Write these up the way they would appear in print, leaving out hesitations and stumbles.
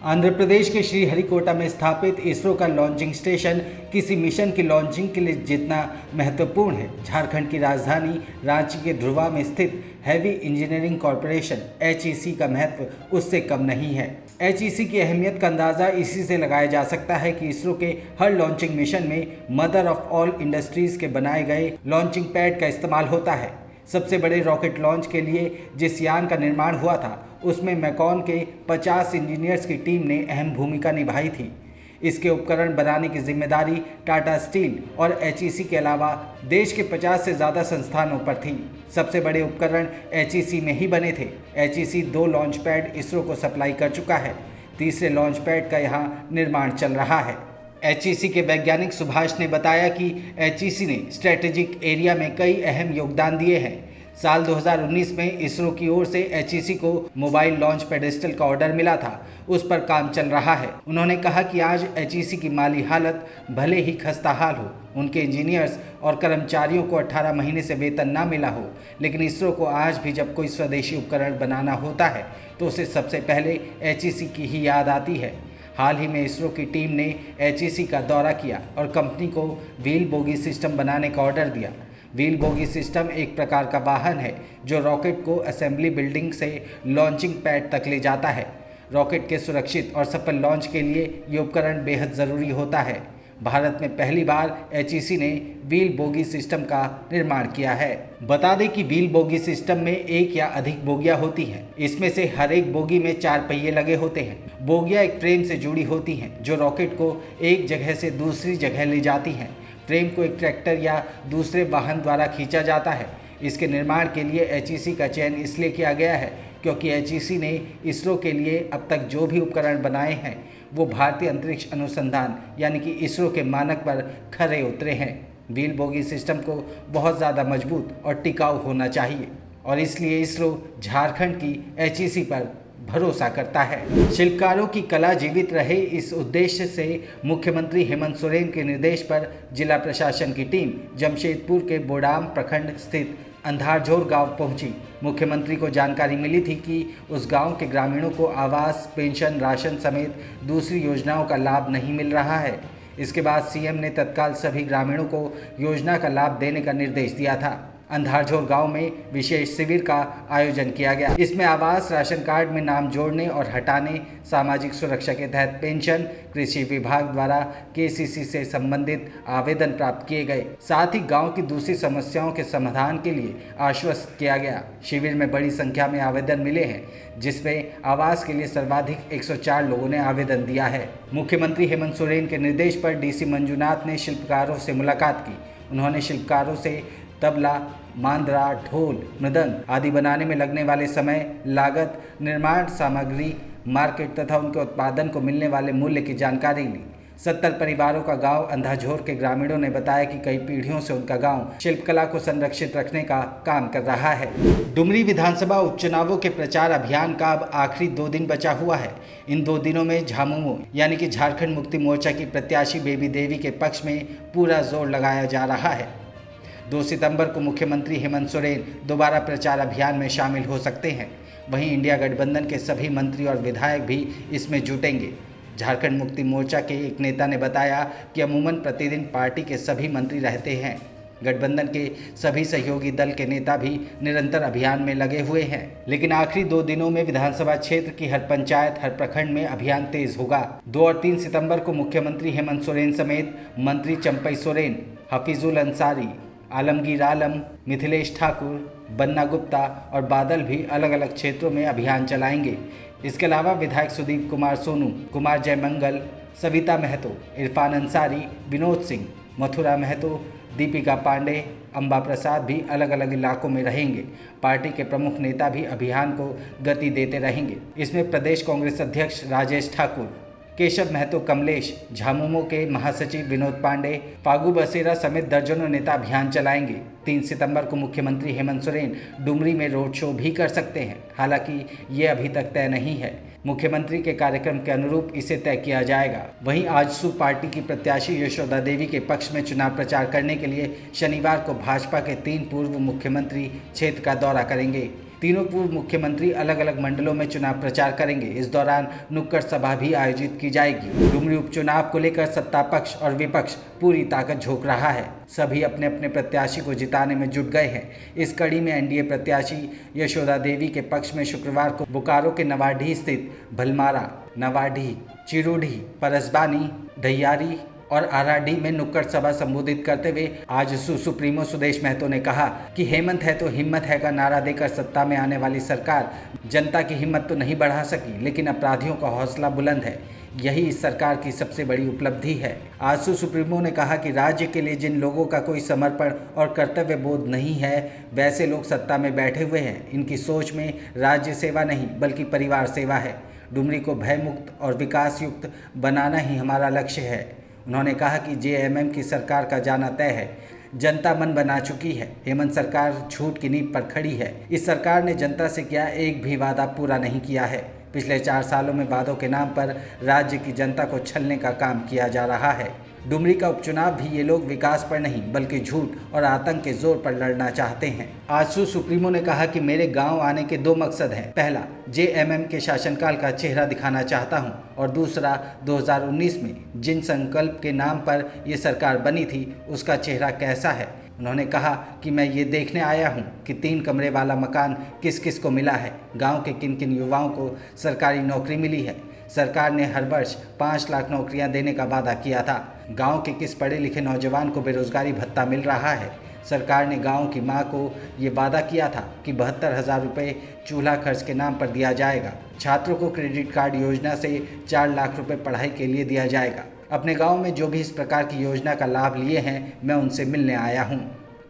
आंध्र प्रदेश के श्रीहरिकोटा में स्थापित इसरो का लॉन्चिंग स्टेशन किसी मिशन की लॉन्चिंग के लिए जितना महत्वपूर्ण है, झारखंड की राजधानी रांची के ध्रुवा में स्थित हैवी इंजीनियरिंग कॉरपोरेशन (HEC) का महत्व उससे कम नहीं है। HEC की अहमियत का अंदाज़ा इसी से लगाया जा सकता है कि इसरो के हर लॉन्चिंग मिशन में मदर ऑफ ऑल इंडस्ट्रीज़ के बनाए गए लॉन्चिंग पैड का इस्तेमाल होता है। सबसे बड़े रॉकेट लॉन्च के लिए जिस यान का निर्माण हुआ था, उसमें मैकॉन के 50 इंजीनियर्स की टीम ने अहम भूमिका निभाई थी। इसके उपकरण बनाने की जिम्मेदारी टाटा स्टील और HEC के अलावा देश के 50 से ज़्यादा संस्थानों पर थी। सबसे बड़े उपकरण HEC में ही बने थे। HEC 2 लॉन्च पैड इसरो को सप्लाई कर चुका है। तीसरे लॉन्च पैड का यहाँ निर्माण चल रहा है। HEC के वैज्ञानिक सुभाष ने बताया कि HEC ने स्ट्रेटेजिक एरिया में कई अहम योगदान दिए हैं। साल 2019 में इसरो की ओर से HEC को मोबाइल लॉन्च पेडेस्टल का ऑर्डर मिला था, उस पर काम चल रहा है। उन्होंने कहा कि आज HEC की माली हालत भले ही खस्ताहाल हो, उनके इंजीनियर्स और कर्मचारियों को 18 महीने से वेतन ना मिला हो, लेकिन इसरो को आज भी जब कोई स्वदेशी उपकरण बनाना होता है तो उसे सबसे पहले HEC की ही याद आती है। हाल ही में इसरो की टीम ने HEC का दौरा किया और कंपनी को व्हील बोगी सिस्टम बनाने का ऑर्डर दिया। व्हील बोगी सिस्टम एक प्रकार का वाहन है जो रॉकेट को असेंबली बिल्डिंग से लॉन्चिंग पैड तक ले जाता है। रॉकेट के सुरक्षित और सफल लॉन्च के लिए ये उपकरण बेहद ज़रूरी होता है। भारत में पहली बार HEC ने व्हील बोगी सिस्टम का निर्माण किया है। बता दें कि व्हील बोगी सिस्टम में एक या अधिक बोगियां होती हैं। इसमें से हर एक बोगी में 4 पहिए लगे होते हैं। बोगियां एक फ्रेम से जुड़ी होती हैं जो रॉकेट को एक जगह से दूसरी जगह ले जाती हैं। फ्रेम को एक ट्रैक्टर या दूसरे वाहन द्वारा खींचा जाता है। इसके निर्माण के लिए HEC का चयन इसलिए किया गया है क्योंकि HEC ने इसरो के लिए अब तक जो भी उपकरण बनाए हैं वो भारतीय अंतरिक्ष अनुसंधान यानी कि इसरो के मानक पर खरे उतरे हैं। व्हील बोगी सिस्टम को बहुत ज़्यादा मजबूत और टिकाऊ होना चाहिए और इसलिए इसरो झारखंड की HEC पर भरोसा करता है। शिल्पकारों की कला जीवित रहे, इस उद्देश्य से मुख्यमंत्री हेमंत सोरेन के निर्देश पर जिला प्रशासन की टीम जमशेदपुर के बोडाम प्रखंड स्थित अंधारझोर गांव पहुंची। मुख्यमंत्री को जानकारी मिली थी कि उस गांव के ग्रामीणों को आवास, पेंशन, राशन समेत दूसरी योजनाओं का लाभ नहीं मिल रहा है। इसके बाद सीएम ने तत्काल सभी ग्रामीणों को योजना का लाभ देने का निर्देश दिया था। अंधारझोर गांव में विशेष शिविर का आयोजन किया गया। इसमें आवास, राशन कार्ड में नाम जोड़ने और हटाने, सामाजिक सुरक्षा के तहत पेंशन, कृषि विभाग द्वारा KCC से संबंधित आवेदन प्राप्त किए गए। साथ ही गांव की दूसरी समस्याओं के समाधान के लिए आश्वस्त किया गया। शिविर में बड़ी संख्या में आवेदन मिले हैं, जिसमें आवास के लिए सर्वाधिक 104 लोगों ने आवेदन दिया है। मुख्यमंत्री हेमंत सोरेन के निर्देश पर DC मंजुनाथ ने शिल्पकारों से मुलाकात की। उन्होंने शिल्पकारों से तबला, मांद्रा, ढोल, मृदंग आदि बनाने में लगने वाले समय, लागत, निर्माण सामग्री, मार्केट तथा उनके उत्पादन को मिलने वाले मूल्य की जानकारी ली। 70 परिवारों का गांव अंधाझोर के ग्रामीणों ने बताया कि कई पीढ़ियों से उनका गांव शिल्पकला को संरक्षित रखने का काम कर रहा है। डुमरी विधानसभा उपचुनावों के प्रचार अभियान का अब आखिरी 2 दिन बचा हुआ है। इन 2 दिनों में झामुमो यानी कि झारखंड मुक्ति मोर्चा की प्रत्याशी बेबी देवी के पक्ष में पूरा जोर लगाया जा रहा है। 2 सितंबर को मुख्यमंत्री हेमंत सोरेन दोबारा प्रचार अभियान में शामिल हो सकते हैं। वहीं इंडिया गठबंधन के सभी मंत्री और विधायक भी इसमें जुटेंगे। झारखंड मुक्ति मोर्चा के एक नेता ने बताया कि अमूमन प्रतिदिन पार्टी के सभी मंत्री रहते हैं। गठबंधन के सभी सहयोगी दल के नेता भी निरंतर अभियान में लगे हुए हैं, लेकिन आखिरी 2 दिनों में विधानसभा क्षेत्र की हर पंचायत, हर प्रखंड में अभियान तेज होगा। 2 और 3 सितंबर को मुख्यमंत्री हेमंत सोरेन समेत मंत्री चंपई सोरेन, हफीजुल अंसारी, आलमगीर आलम, मिथिलेश ठाकुर, बन्ना गुप्ता और बादल भी अलग अलग क्षेत्रों में अभियान चलाएंगे। इसके अलावा विधायक सुदीप कुमार सोनू, कुमार जयमंगल, सविता महतो, इरफान अंसारी, विनोद सिंह, मथुरा महतो, दीपिका पांडे, अंबा प्रसाद भी अलग अलग इलाकों में रहेंगे। पार्टी के प्रमुख नेता भी अभियान को गति देते रहेंगे। इसमें प्रदेश कांग्रेस अध्यक्ष राजेश ठाकुर, केशव महतो कमलेश, झामुमो के महासचिव विनोद पांडे, फागू बसेरा समेत दर्जनों नेता अभियान चलाएंगे। 3 सितंबर को मुख्यमंत्री हेमंत सोरेन डुमरी में रोड शो भी कर सकते हैं। हालांकि ये अभी तक तय नहीं है। मुख्यमंत्री के कार्यक्रम के अनुरूप इसे तय किया जाएगा। वहीं आजसू पार्टी की प्रत्याशी यशोदा देवी के पक्ष में चुनाव प्रचार करने के लिए शनिवार को भाजपा के 3 पूर्व मुख्यमंत्री क्षेत्र का दौरा करेंगे। तीनों पूर्व मुख्यमंत्री अलग अलग मंडलों में चुनाव प्रचार करेंगे। इस दौरान नुक्कड़ सभा भी आयोजित की जाएगी। डुमरी उपचुनाव को लेकर सत्ता पक्ष और विपक्ष पूरी ताकत झोंक रहा है। सभी अपने अपने प्रत्याशी को जिताने में जुट गए हैं। इस कड़ी में एनडीए प्रत्याशी यशोदा देवी के पक्ष में शुक्रवार को बोकारो के नवाडीह स्थित भलमारा, नवाडीह, चिरूडीह, परसबानी, ढैयारी और आराडीह में नुक्कड़ सभा संबोधित करते हुए आज सुप्रीमो सुदेश महतो ने कहा कि हेमंत है तो हिम्मत है का नारा देकर सत्ता में आने वाली सरकार जनता की हिम्मत तो नहीं बढ़ा सकी, लेकिन अपराधियों का हौसला बुलंद है। यही इस सरकार की सबसे बड़ी उपलब्धि है। आजसू सुप्रीमो ने कहा कि राज्य के लिए जिन लोगों का कोई समर्पण और कर्तव्य बोध नहीं है, वैसे लोग सत्ता में बैठे हुए हैं। इनकी सोच में राज्य सेवा नहीं बल्कि परिवार सेवा है। डुमरी को भयमुक्त और विकास युक्त बनाना ही हमारा लक्ष्य है। उन्होंने कहा कि जेएमएम की सरकार का जाना तय है। जनता मन बना चुकी है। हेमंत सरकार झूठ की नींव पर खड़ी है। इस सरकार ने जनता से किया एक भी वादा पूरा नहीं किया है। पिछले 4 सालों में वादों के नाम पर राज्य की जनता को छलने का काम किया जा रहा है। डुमरी का उपचुनाव भी ये लोग विकास पर नहीं बल्कि झूठ और आतंक के जोर पर लड़ना चाहते हैं। आजसू सुप्रीमो ने कहा कि मेरे गांव आने के 2 मकसद हैं। पहला, जेएमएम के शासनकाल का चेहरा दिखाना चाहता हूं, और दूसरा, 2019 में जिन संकल्प के नाम पर ये सरकार बनी थी उसका चेहरा कैसा है। उन्होंने कहा कि मैं ये देखने आया हूँ कि 3 कमरे वाला मकान किस किस को मिला है, गांव के किन किन युवाओं को सरकारी नौकरी मिली है। सरकार ने हर वर्ष 5 लाख नौकरियां देने का वादा किया था। गांव के किस पढ़े लिखे नौजवान को बेरोजगारी भत्ता मिल रहा है। सरकार ने गांव की मां को ये वादा किया था कि 72,000 रुपये चूल्हा खर्च के नाम पर दिया जाएगा। छात्रों को क्रेडिट कार्ड योजना से 4 लाख रुपये पढ़ाई के लिए दिया जाएगा। अपने गांव में जो भी इस प्रकार की योजना का लाभ लिए हैं, मैं उनसे मिलने आया हूं।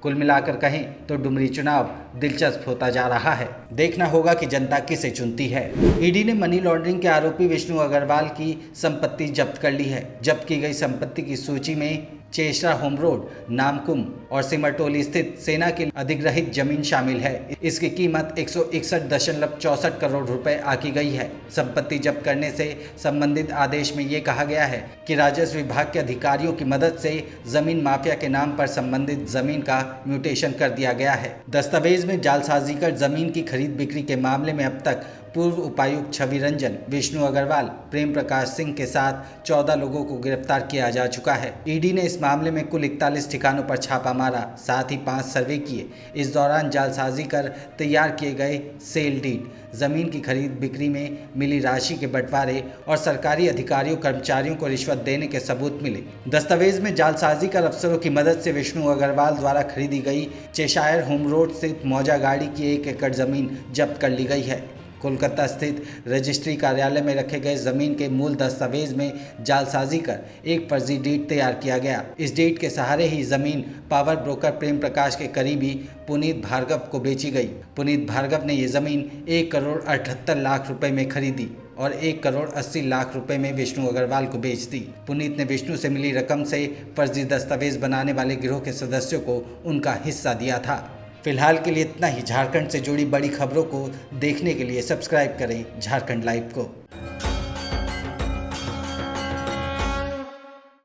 कुल मिलाकर कहें तो डुमरी चुनाव दिलचस्प होता जा रहा है। देखना होगा कि जनता किसे चुनती है। ईडी ने मनी लॉन्ड्रिंग के आरोपी विष्णु अग्रवाल की संपत्ति जब्त कर ली है। जब्त की गई संपत्ति की सूची में चेशरा होम रोड, नामकुम और सिमरटोली स्थित सेना की अधिग्रहित जमीन शामिल है। इसकी कीमत 161.64 करोड़ रुपए आकी गई है। संपत्ति जब्त करने से संबंधित आदेश में ये कहा गया है कि राजस्व विभाग के अधिकारियों की मदद से जमीन माफिया के नाम पर संबंधित जमीन का म्यूटेशन कर दिया गया है। दस्तावेज में जालसाजी कर जमीन की खरीद बिक्री के मामले में अब तक पूर्व उपायुक्त छवि रंजन, विष्णु अग्रवाल, प्रेम प्रकाश सिंह के साथ 14 लोगों को गिरफ्तार किया जा चुका है। ईडी ने इस मामले में कुल 41 ठिकानों पर छापा मारा, साथ ही 5 सर्वे किए। इस दौरान जालसाजी कर तैयार किए गए सेल डीड, जमीन की खरीद बिक्री में मिली राशि के बंटवारे और सरकारी अधिकारियों कर्मचारियों को रिश्वत देने के सबूत मिले। दस्तावेज में जालसाजी कर अफसरों की मदद से विष्णु अग्रवाल द्वारा खरीदी गई चेशायर होम रोड स्थित मौजा गाड़ी की 1 एकड़ जमीन जब्त कर ली गई है। कोलकाता स्थित रजिस्ट्री कार्यालय में रखे गए जमीन के मूल दस्तावेज में जालसाजी कर एक फर्जी डीड तैयार किया गया। इस डीड के सहारे ही जमीन पावर ब्रोकर प्रेम प्रकाश के करीबी पुनीत भार्गव को बेची गई। पुनीत भार्गव ने ये जमीन 1 करोड़ 78 लाख रुपए में खरीदी और 1 करोड़ 80 लाख रुपए में विष्णु अग्रवाल को बेच दी। पुनीत ने विष्णु से मिली रकम से फर्जी दस्तावेज बनाने वाले गिरोह के सदस्यों को उनका हिस्सा दिया था। फिलहाल के लिए इतना ही। झारखंड से जुड़ी बड़ी खबरों को देखने के लिए सब्सक्राइब करें झारखंड लाइव को।